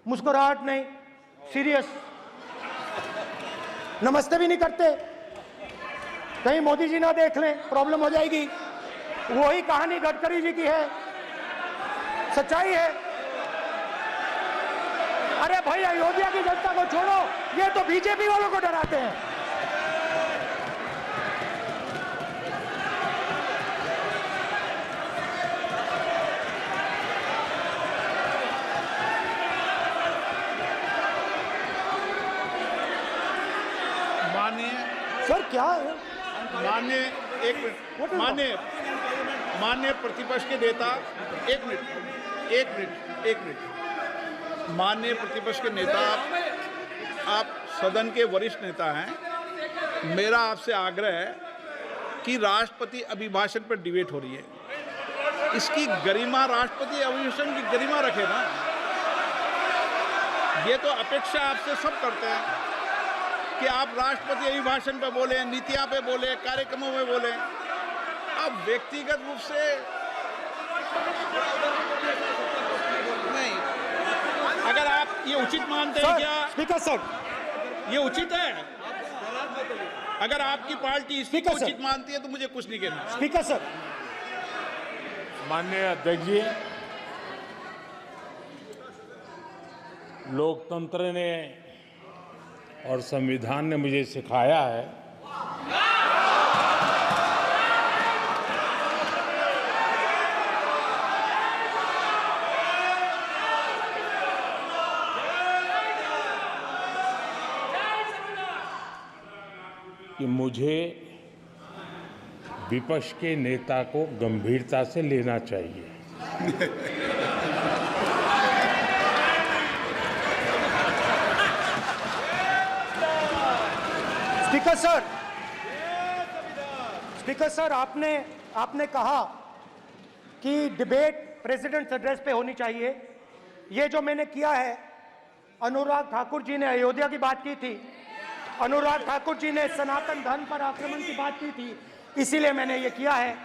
मुस्कुराहट नहीं, सीरियस, नमस्ते भी नहीं करते, कहीं मोदी जी ना देख लें, प्रॉब्लम हो जाएगी। वही कहानी गडकरी जी की है, सच्चाई है। अरे भाई, अयोध्या की जनता को छोड़ो, ये तो बीजेपी वालों को डराते हैं। सर क्या है? माननीय प्रतिपक्ष के नेता, एक मिनट, माननीय प्रतिपक्ष के नेता, आप सदन के वरिष्ठ नेता हैं। मेरा आपसे आग्रह है कि राष्ट्रपति अभिभाषण पर डिबेट हो रही है, इसकी गरिमा, राष्ट्रपति अभिभाषण की गरिमा रखे ना। ये तो अपेक्षा आपसे सब करते हैं कि आप राष्ट्रपति अभिभाषण पे बोले, नीतियां पे बोले, कार्यक्रमों में बोले। अब व्यक्तिगत रूप से नहीं, अगर आप ये उचित मानते हैं क्या? स्पीकर सर, ये उचित है? अगर आपकी पार्टी इसको उचित मानती है तो मुझे कुछ नहीं कहना। Speaker sir. माननीय अध्यक्ष जी, लोकतंत्र ने और संविधान ने मुझे सिखाया है कि मुझे विपक्ष के नेता को गंभीरता से लेना चाहिए। स्पीकर सर, आपने कहा कि डिबेट प्रेसिडेंट्स एड्रेस पे होनी चाहिए। ये जो मैंने किया है, अनुराग ठाकुर जी ने अयोध्या की बात की थी, अनुराग ठाकुर जी ने सनातन धर्म पर आक्रमण की बात की थी, इसीलिए मैंने ये किया है।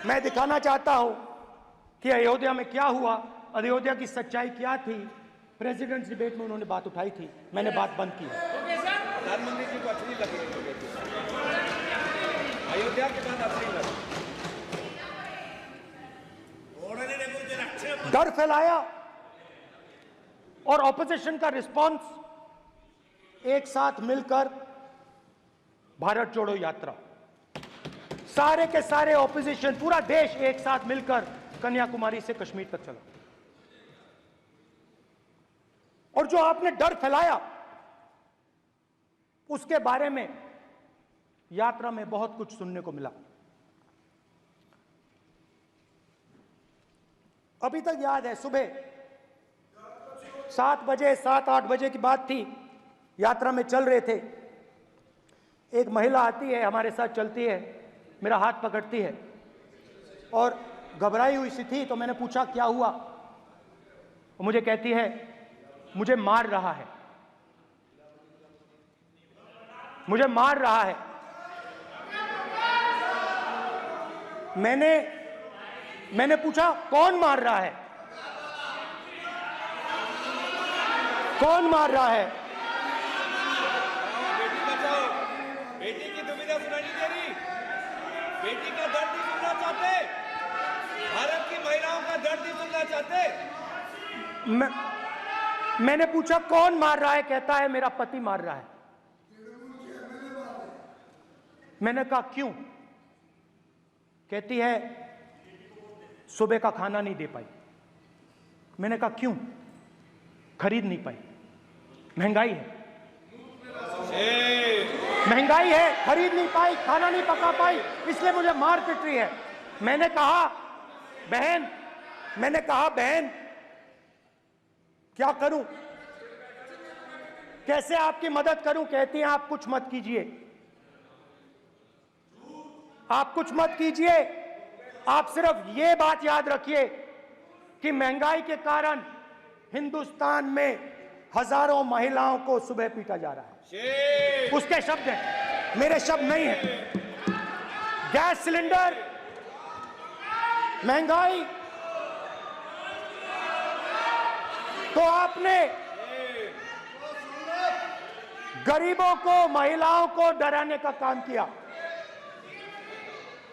मैं दिखाना चाहता हूं कि अयोध्या में क्या हुआ, अयोध्या की सच्चाई क्या थी। प्रेसिडेंट्स डिबेट में उन्होंने बात उठाई थी, मैंने बात बंद की है। प्रधानमंत्री जी को अच्छी लगी अयोध्या के बाद अच्छी लगी, डर फैलाया और ऑपोजिशन का रिस्पांस एक साथ मिलकर भारत जोड़ो यात्रा, सारे के सारे ऑपोजिशन, पूरा देश एक साथ मिलकर कन्याकुमारी से कश्मीर तक चला। और जो आपने डर फैलाया उसके बारे में यात्रा में बहुत कुछ सुनने को मिला। अभी तक याद है, सुबह 7 बजे 7-8 बजे की बात थी, यात्रा में चल रहे थे, एक महिला आती है, हमारे साथ चलती है, मेरा हाथ पकड़ती है और घबराई हुई सी थी। तो मैंने पूछा क्या हुआ, वो मुझे कहती है मुझे मार रहा है, मुझे मार रहा है। मैंने पूछा कौन मार रहा है, कौन मार रहा है? बेटी बचाओ, बेटी की दुविधा सुनाई नहीं दे रही, बेटी का दर्द नहीं सुनना चाहते, भारत की महिलाओं का दर्द नहीं सुनना चाहते। मैंने पूछा कौन मार रहा है, कहता है मेरा पति मार रहा है। मैंने कहा क्यों? कहती है सुबह का खाना नहीं दे पाई। मैंने कहा क्यों? खरीद नहीं पाई, महंगाई है, महंगाई है, खरीद नहीं पाई, खाना नहीं पका पाई, इसलिए मुझे मार पिट रही है। मैंने कहा बहन क्या करूं, कैसे आपकी मदद करूं? कहती हैं आप कुछ मत कीजिए, आप कुछ मत कीजिए, आप सिर्फ ये बात याद रखिए कि महंगाई के कारण हिंदुस्तान में हजारों महिलाओं को सुबह पीटा जा रहा है। उसके शब्द हैं, मेरे शब्द नहीं हैं। गैस सिलेंडर, महंगाई, तो आपने गरीबों को, महिलाओं को डराने का काम किया।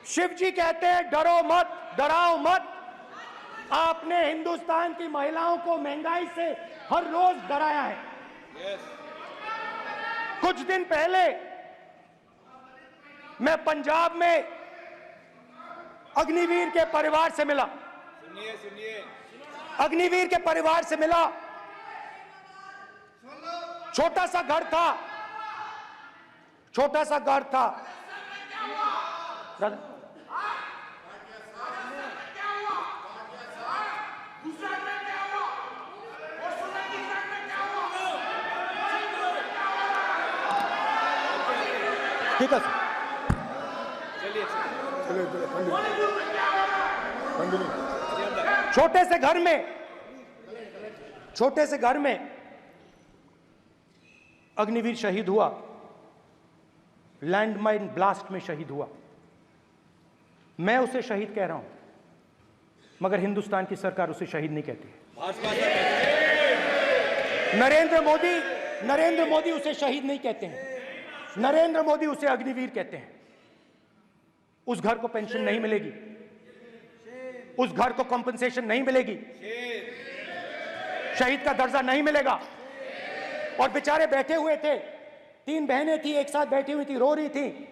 शिव जी कहते हैं डरो मत, डराओ मत। आपने हिंदुस्तान की महिलाओं को महंगाई से हर रोज डराया है। कुछ दिन पहले मैं पंजाब में अग्निवीर के परिवार से मिला। सुनिए अग्निवीर के परिवार से मिला। छोटा सा घर था, छोटा सा घर था। ठीक है सर, छोटे से घर में अग्निवीर शहीद हुआ, लैंडमाइन ब्लास्ट में शहीद हुआ। मैं उसे शहीद कह रहा हूं, मगर हिंदुस्तान की सरकार उसे शहीद नहीं कहती। नरेंद्र मोदी उसे शहीद नहीं कहते हैं। नरेंद्र मोदी उसे अग्निवीर कहते हैं। उस घर को पेंशन नहीं मिलेगी, उस घर को कॉम्पनसेशन नहीं मिलेगी, शहीद का दर्जा नहीं मिलेगा। और बेचारे बैठे हुए थे, 3 बहनें थी, एक साथ बैठी हुई थी, रो रही थी।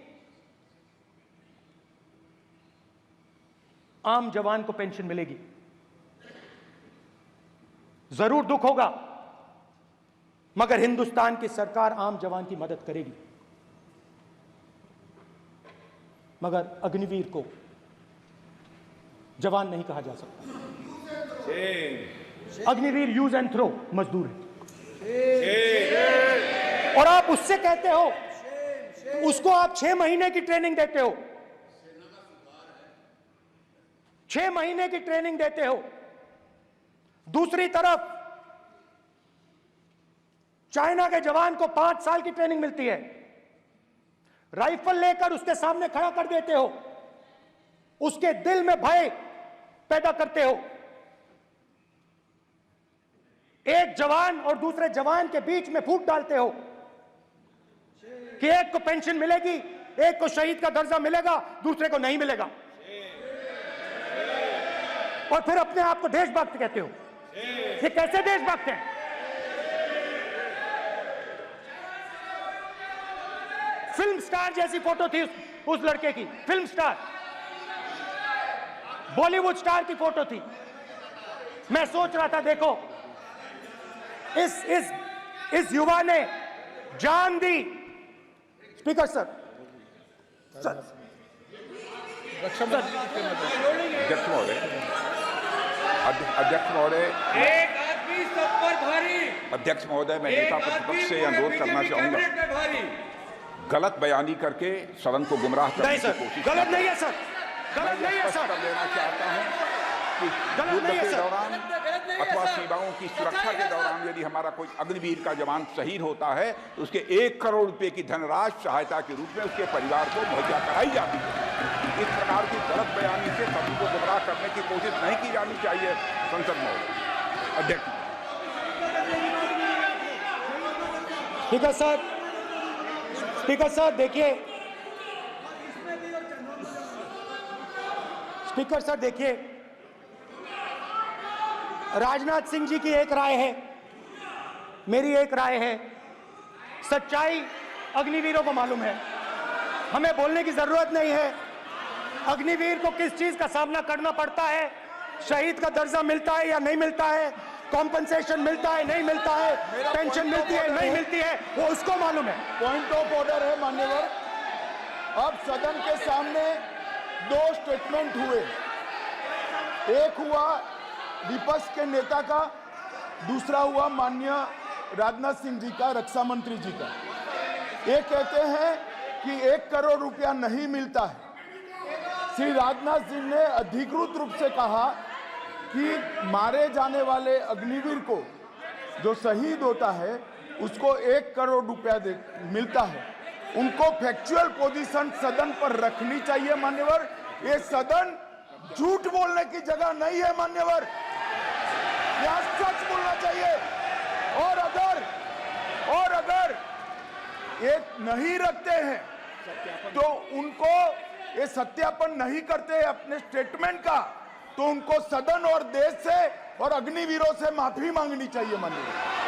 आम जवान को पेंशन मिलेगी, जरूर दुख होगा, मगर हिंदुस्तान की सरकार आम जवान की मदद करेगी। मगर अग्निवीर को जवान नहीं कहा जा सकता। अग्निवीर यूज एंड थ्रो मजदूर है। और आप उससे कहते हो, उसको आप 6 महीने की ट्रेनिंग देते हो, 6 महीने की ट्रेनिंग देते हो। दूसरी तरफ चाइना के जवान को 5 साल की ट्रेनिंग मिलती है। राइफल लेकर उसके सामने खड़ा कर देते हो, उसके दिल में भय पैदा करते हो। एक जवान और दूसरे जवान के बीच में फूट डालते हो कि एक को पेंशन मिलेगी, एक को शहीद का दर्जा मिलेगा, दूसरे को नहीं मिलेगा। और फिर अपने आप को देशभक्त कहते हो। ये कैसे देशभक्त हैं? फिल्म स्टार जैसी फोटो थी उस लड़के की, फिल्म स्टार, बॉलीवुड स्टार की फोटो थी। मैं सोच रहा था, देखो इस युवा ने जान दी। स्पीकर सर, अध्यक्ष महोदय, एक आदमी सब पर भारी। अध्यक्ष महोदय, मैं नेता प्रतिपक्ष से अनुरोध करना चाहूंगा, गलत बयानी करके सदन को गुमराह करने की कोशिश। गलत नहीं है सर, गलत नहीं है सर। कर देना चाहता हूं कि युद्ध के दौरान अथवा सीमाओं की सुरक्षा के दौरान यदि हमारा कोई अग्निवीर का जवान शहीद होता है तो उसके 1 करोड़ रुपए की धनराशि सहायता के रूप में उसके परिवार को मुहैया कराई जाती है। इस प्रकार की गलत बयानी से सभी को गुमराह करने की कोशिश नहीं की जानी चाहिए। संसद महोदय, अध्यक्ष। स्पीकर सर, स्पीकर सर देखिए, स्पीकर सर देखिए, राजनाथ सिंह जी की एक राय है, मेरी एक राय है। सच्चाई अग्निवीरों को मालूम है, हमें बोलने की जरूरत नहीं है। अग्निवीर को किस चीज का सामना करना पड़ता है, शहीद का दर्जा मिलता है या नहीं मिलता है, कॉम्पनसेशन मिलता है नहीं मिलता है, पेंशन मिलती है नहीं मिलती है, वो उसको मालूम है। पॉइंट ऑफ ऑर्डर है मान्यवर। अब सदन के सामने 2 स्टेटमेंट हुए, एक हुआ विपक्ष के नेता का, दूसरा हुआ माननीय राजनाथ सिंह जी का, रक्षा मंत्री जी का। ये कहते हैं कि 1 करोड़ रुपया नहीं मिलता है। श्री राजनाथ सिंह ने अधिकृत रूप से कहा कि मारे जाने वाले अग्निवीर को जो शहीद होता है उसको 1 करोड़ रुपया मिलता है। उनको फैक्चुअल पोजीशन सदन पर रखनी चाहिए मान्यवर। ये सदन झूठ बोलने की जगह नहीं है मान्यवर, यह सच बोलना चाहिए। और अगर एक नहीं रखते हैं तो उनको ये सत्यापन नहीं करते हैं अपने स्टेटमेंट का, तो उनको सदन और देश से और अग्निवीरों से माफी मांगनी चाहिए माननीय।